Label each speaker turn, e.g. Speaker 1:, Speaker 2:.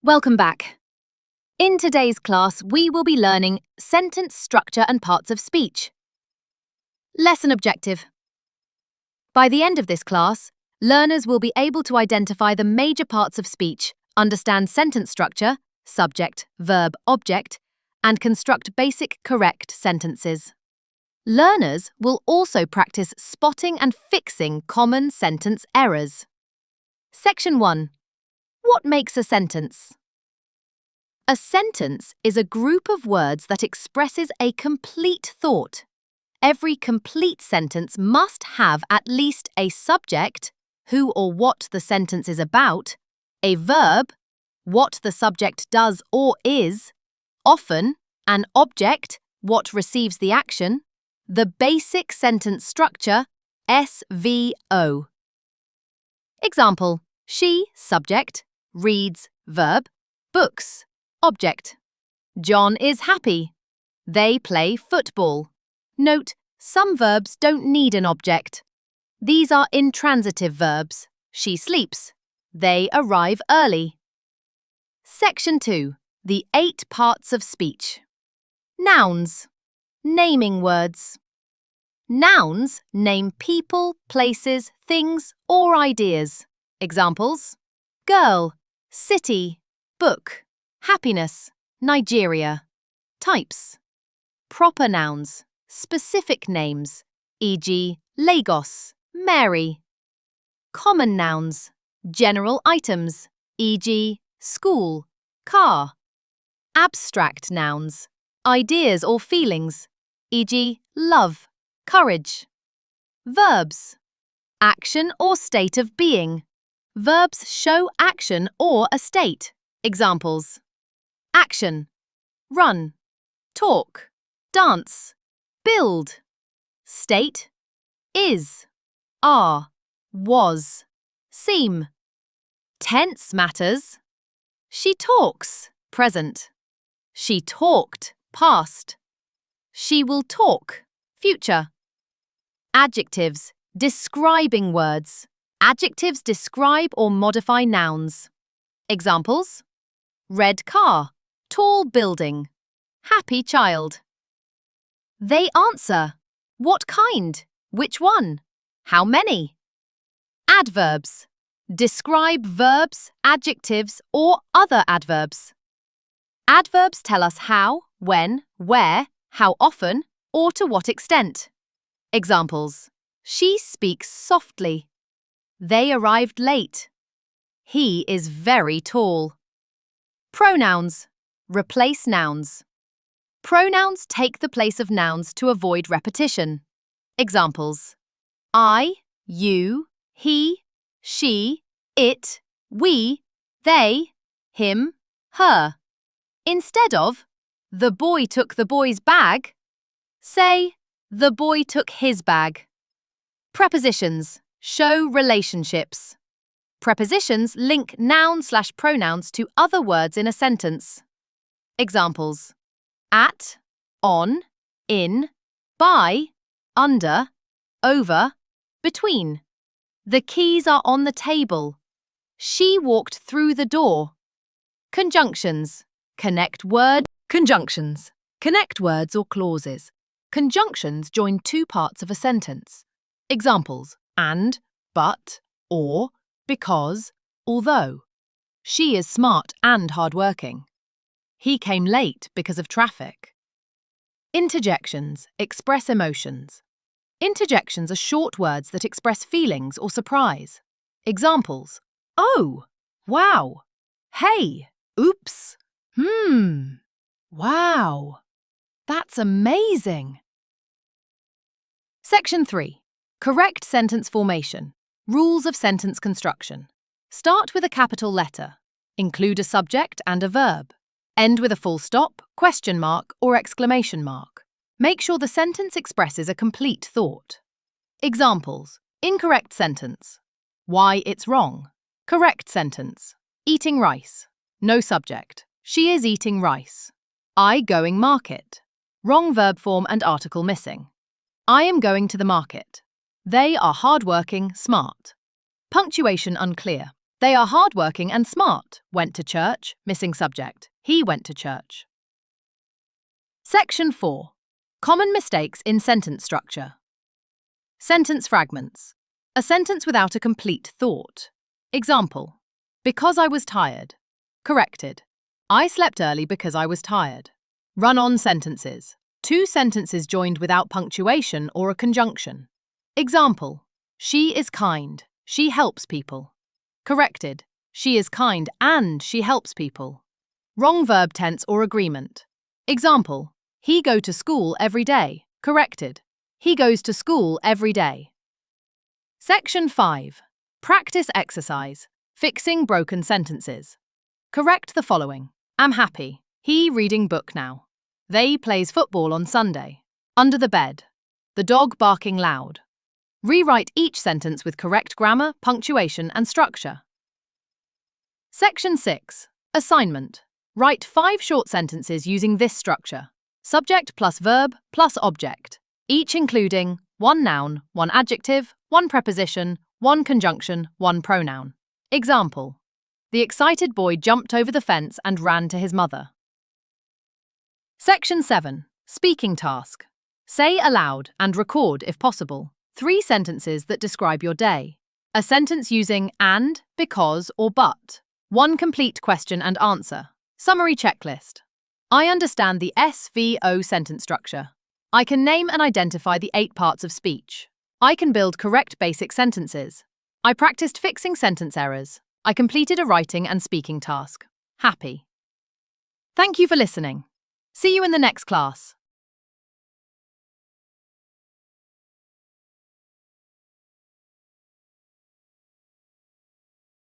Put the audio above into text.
Speaker 1: Welcome back. In today's class, we will be learning sentence structure and parts of speech. Lesson objective. By the end of this class, learners will be able to identify the major parts of speech, understand sentence structure, subject, verb, object, and construct basic correct sentences. Learners will also practice spotting and fixing common sentence errors. Section 1. What makes a sentence? A sentence is a group of words that expresses a complete thought. Every complete sentence must have at least a subject, who or what the sentence is about, a verb, what the subject does or is, often an object, what receives the action, the basic sentence structure, SVO. Example: she, subject, reads, verb, books, object. John is happy. They play football. Note, some verbs don't need an object. These are intransitive verbs. She sleeps. They arrive early. Section 2. The 8 parts of speech. Nouns. Naming words. Nouns name people, places, things, or ideas. Examples: girl, city, book, happiness, Nigeria. Types. Proper nouns. Specific names, e.g. Lagos, Mary. Common nouns. General items, e.g. school, car. Abstract nouns. Ideas or feelings, e.g. love, courage. Verbs. Action or state of being. Verbs show action or a state. Examples: action, run, talk, dance, build. State: is, are, was, seem. Tense matters. She talks, present. She talked, past. She will talk, future. Adjectives, describing words. Adjectives describe or modify nouns. Examples: red car, tall building, happy child. They answer: what kind, which one, how many. Adverbs. Describe verbs, adjectives, or other adverbs. Adverbs tell us how, when, where, how often, or to what extent. Examples: she speaks softly. They arrived late. He is very tall. Pronouns. Replace nouns. Pronouns take the place of nouns to avoid repetition. Examples: I, you, he, she, it, we, they, him, her. Instead of the boy took the boy's bag, say the boy took his bag. Prepositions show relationships. Prepositions link noun/pronouns to other words in a sentence. Examples: at, on, in, by, under, over, between. The keys are on the table. She walked through the door. Conjunctions. Connect word. Conjunctions. Connect words or clauses. Conjunctions join 2 parts of a sentence. Examples: and, but, or, because, although. She is smart and hardworking. He came late because of traffic. Interjections express emotions. Interjections are short words that express feelings or surprise. Examples: oh, wow, hey, oops, wow, that's amazing. Section 3. Correct sentence formation. Rules of sentence construction. Start with a capital letter. Include a subject and a verb. End with a full stop, question mark, or exclamation mark. Make sure the sentence expresses a complete thought. Examples: incorrect sentence. Why it's wrong. Correct sentence. Eating rice. No subject. She is eating rice. I going market. Wrong verb form and article missing. I am going to the market. They are hardworking, smart. Punctuation unclear. They are hardworking and smart. Went to church, missing subject. He went to church. Section 4. Common mistakes in sentence structure. Sentence fragments. A sentence without a complete thought. Example. Because I was tired. Corrected. I slept early because I was tired. Run-on sentences. Two sentences joined without punctuation or a conjunction. Example. She is kind. She helps people. Corrected. She is kind and she helps people. Wrong verb tense or agreement. Example. He go to school every day. Corrected. He goes to school every day. Section 5. Practice exercise. Fixing broken sentences. Correct the following. Am happy. He reading book now. They plays football on Sunday. Under the bed. The dog barking loud. Rewrite each sentence with correct grammar, punctuation, and structure. Section 6. Assignment. Write 5 short sentences using this structure. Subject plus verb plus object, each including 1 noun, 1 adjective, 1 preposition, 1 conjunction, 1 pronoun. Example. The excited boy jumped over the fence and ran to his mother. Section 7. Speaking task. Say aloud and record, if possible, 3 sentences that describe your day. A sentence using and, because, or but. 1 complete question and answer. Summary checklist. I understand the SVO sentence structure. I can name and identify the 8 parts of speech. I can build correct basic sentences. I practiced fixing sentence errors. I completed a writing and speaking task. Happy. Thank you for listening. See you in the next class.